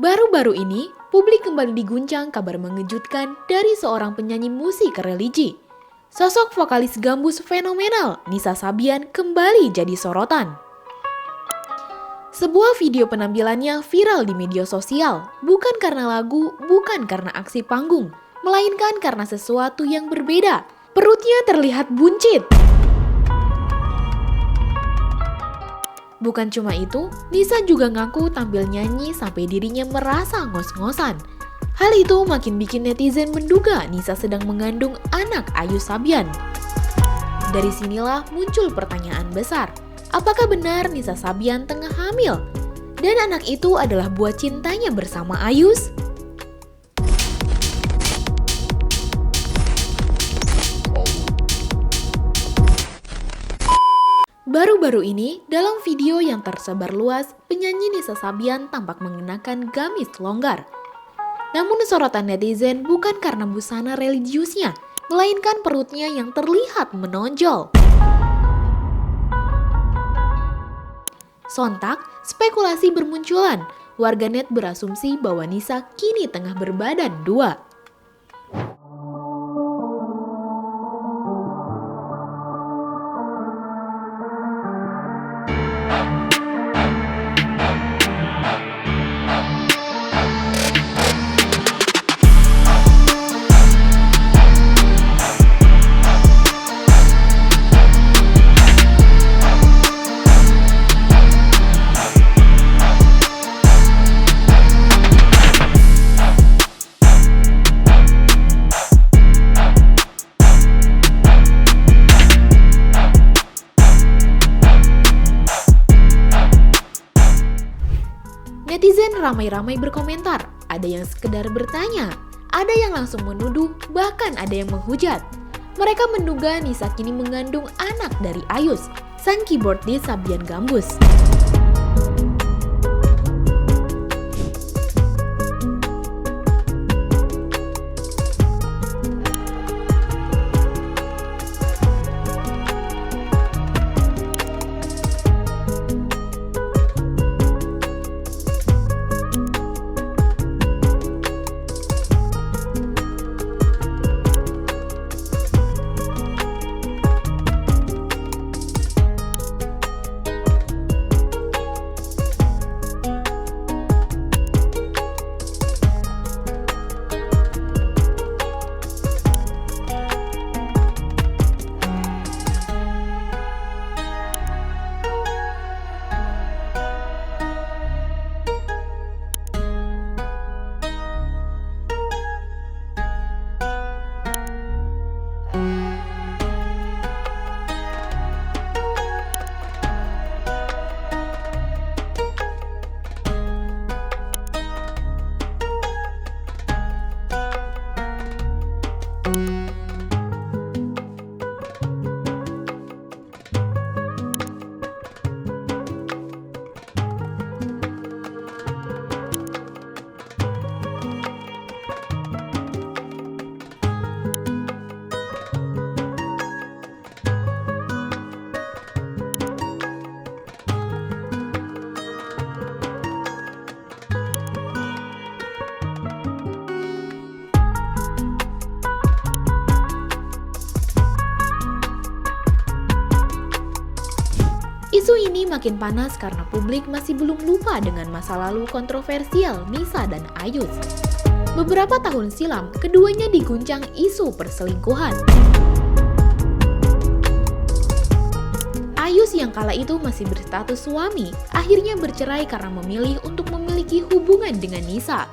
Baru-baru ini, publik kembali diguncang kabar mengejutkan dari seorang penyanyi musik religi. Sosok vokalis gambus fenomenal, Nisa Sabian, kembali jadi sorotan. Sebuah video penampilannya viral di media sosial, bukan karena lagu, bukan karena aksi panggung, melainkan karena sesuatu yang berbeda. Perutnya terlihat buncit. Bukan cuma itu, Nisa juga ngaku tampil nyanyi sampai dirinya merasa ngos-ngosan. Hal itu makin bikin netizen menduga Nisa sedang mengandung anak Ayu Sabian. Dari sinilah muncul pertanyaan besar. Apakah benar Nisa Sabian tengah hamil? Dan anak itu adalah buah cintanya bersama Ayus? Baru-baru ini, dalam video yang tersebar luas, penyanyi Nisa Sabian tampak mengenakan gamis longgar. Namun sorotan netizen bukan karena busana religiusnya, melainkan perutnya yang terlihat menonjol. Sontak, spekulasi bermunculan. Warganet berasumsi bahwa Nisa kini tengah berbadan dua. Netizen ramai-ramai berkomentar, ada yang sekedar bertanya, ada yang langsung menuduh, bahkan ada yang menghujat. Mereka menduga Nisa kini mengandung anak dari Ayus, sang keyboardis Sabian Gambus. Isu ini makin panas karena publik masih belum lupa dengan masa lalu kontroversial Nisa dan Ayus. Beberapa tahun silam, keduanya diguncang isu perselingkuhan. Ayus yang kala itu masih berstatus suami, akhirnya bercerai karena memilih untuk memiliki hubungan dengan Nisa.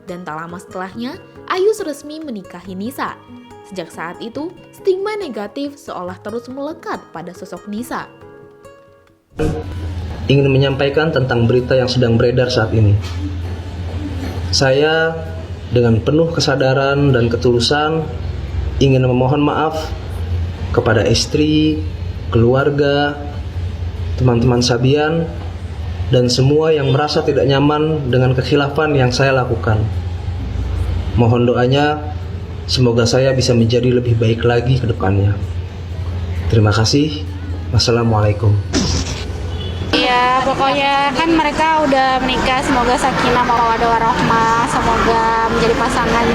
Dan tak lama setelahnya, Ayus resmi menikahi Nisa. Sejak saat itu, stigma negatif seolah terus melekat pada sosok Nisa. Ingin menyampaikan tentang berita yang sedang beredar saat ini. Saya dengan penuh kesadaran dan ketulusan ingin memohon maaf kepada istri, keluarga, teman-teman Sabian, dan semua yang merasa tidak nyaman dengan kekhilafan yang saya lakukan. Mohon doanya, semoga saya bisa menjadi lebih baik lagi ke depannya. Terima kasih. Wassalamualaikum. Iya, pokoknya kan mereka udah menikah, semoga sakinah mawaddah warahmah, semoga menjadi pasangan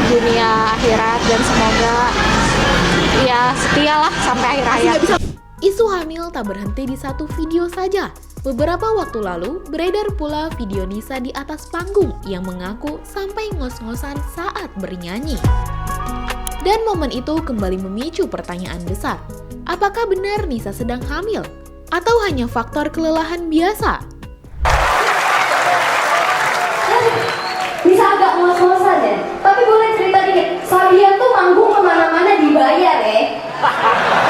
dunia akhirat dan semoga ya setialah sampai akhir hayat. Isu hamil tak berhenti di satu video saja. Beberapa waktu lalu, beredar pula video Nisa di atas panggung yang mengaku sampai ngos-ngosan saat bernyanyi. Dan momen itu kembali memicu pertanyaan besar. Apakah benar Nisa sedang hamil? Atau hanya faktor kelelahan biasa? Bisa agak ngos-ngosan ya, tapi boleh cerita dikit. Sabian tuh manggung kemana-mana dibayar ya.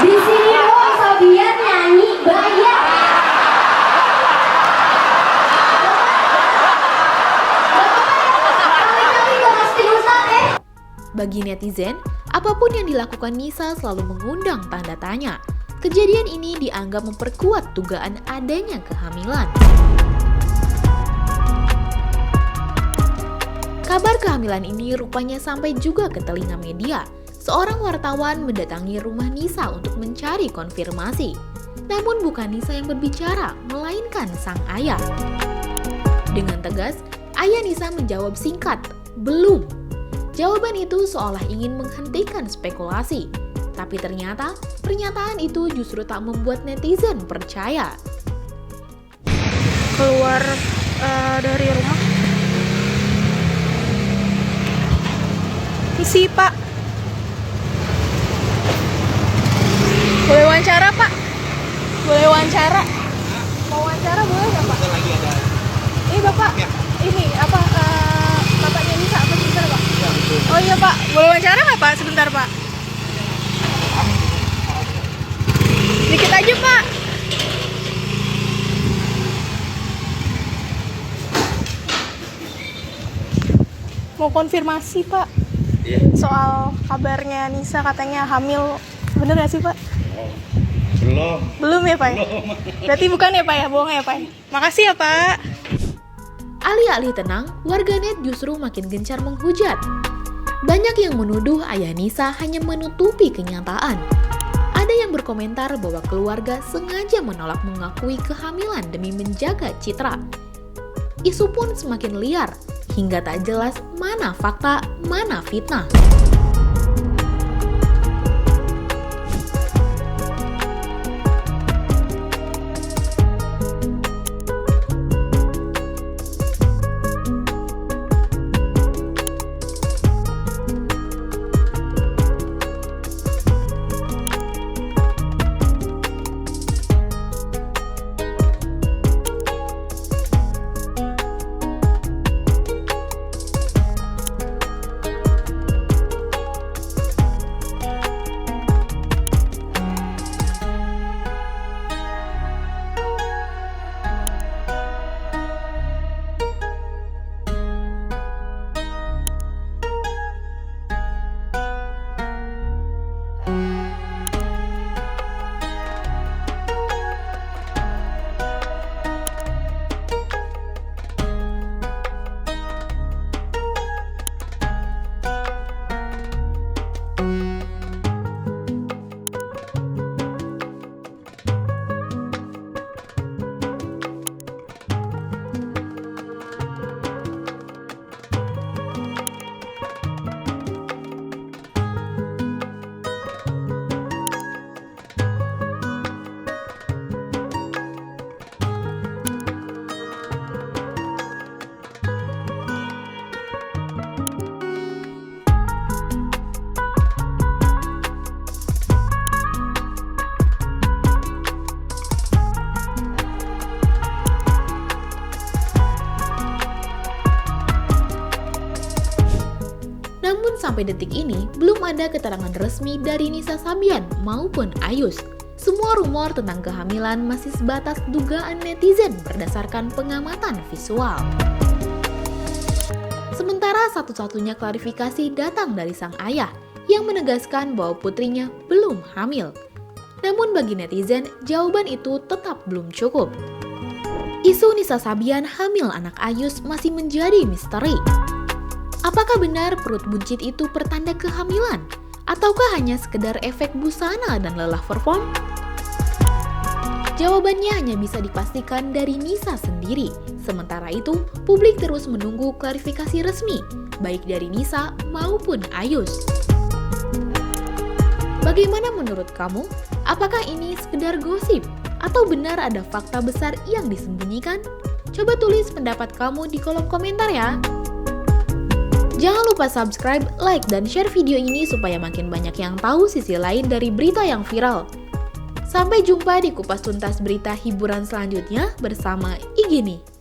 Di sini doang Sabian nyanyi bayar. Bagi netizen, apapun yang dilakukan Nisa selalu mengundang tanda tanya. Kejadian ini dianggap memperkuat dugaan adanya kehamilan. Kabar kehamilan ini rupanya sampai juga ke telinga media. Seorang wartawan mendatangi rumah Nisa untuk mencari konfirmasi. Namun bukan Nisa yang berbicara, melainkan sang ayah. Dengan tegas, ayah Nisa menjawab singkat, "Belum." Jawaban itu seolah ingin menghentikan spekulasi. Tapi ternyata, pernyataan itu justru tak membuat netizen percaya. Keluar dari rumah. Isi Pak. Boleh wawancara Pak? Boleh wawancara? Mau wawancara boleh nggak Pak? Lagi ada. Ini Bapak, ini apa bapaknya Nisa apa sebentar Pak? Ya, betul. Oh iya Pak, boleh wawancara nggak Pak? Sebentar Pak. Dikit aja Pak. Mau konfirmasi Pak. Iya. Soal kabarnya Nisa katanya hamil. Bener gak sih Pak? Belum. Belum ya Pak? Belum. Berarti bukan ya Pak ya? Bohong ya Pak? Makasih ya Pak. Alih-alih tenang, warganet justru makin gencar menghujat. Banyak yang menuduh ayah Nisa hanya menutupi kenyataan. Ada yang berkomentar bahwa keluarga sengaja menolak mengakui kehamilan demi menjaga citra. Isu pun semakin liar, hingga tak jelas mana fakta, mana fitnah. Namun sampai detik ini, belum ada keterangan resmi dari Nisa Sabian maupun Ayus. Semua rumor tentang kehamilan masih sebatas dugaan netizen berdasarkan pengamatan visual. Sementara satu-satunya klarifikasi datang dari sang ayah yang menegaskan bahwa putrinya belum hamil. Namun bagi netizen, jawaban itu tetap belum cukup. Isu Nisa Sabian hamil anak Ayus masih menjadi misteri. Apakah benar perut buncit itu pertanda kehamilan? Ataukah hanya sekedar efek busana dan lelah perform? Jawabannya hanya bisa dipastikan dari Nisa sendiri. Sementara itu, publik terus menunggu klarifikasi resmi, baik dari Nisa maupun Ayus. Bagaimana menurut kamu? Apakah ini sekedar gosip? Atau benar ada fakta besar yang disembunyikan? Coba tulis pendapat kamu di kolom komentar ya! Jangan lupa subscribe, like, dan share video ini supaya makin banyak yang tahu sisi lain dari berita yang viral. Sampai jumpa di kupas tuntas berita hiburan selanjutnya bersama Igini.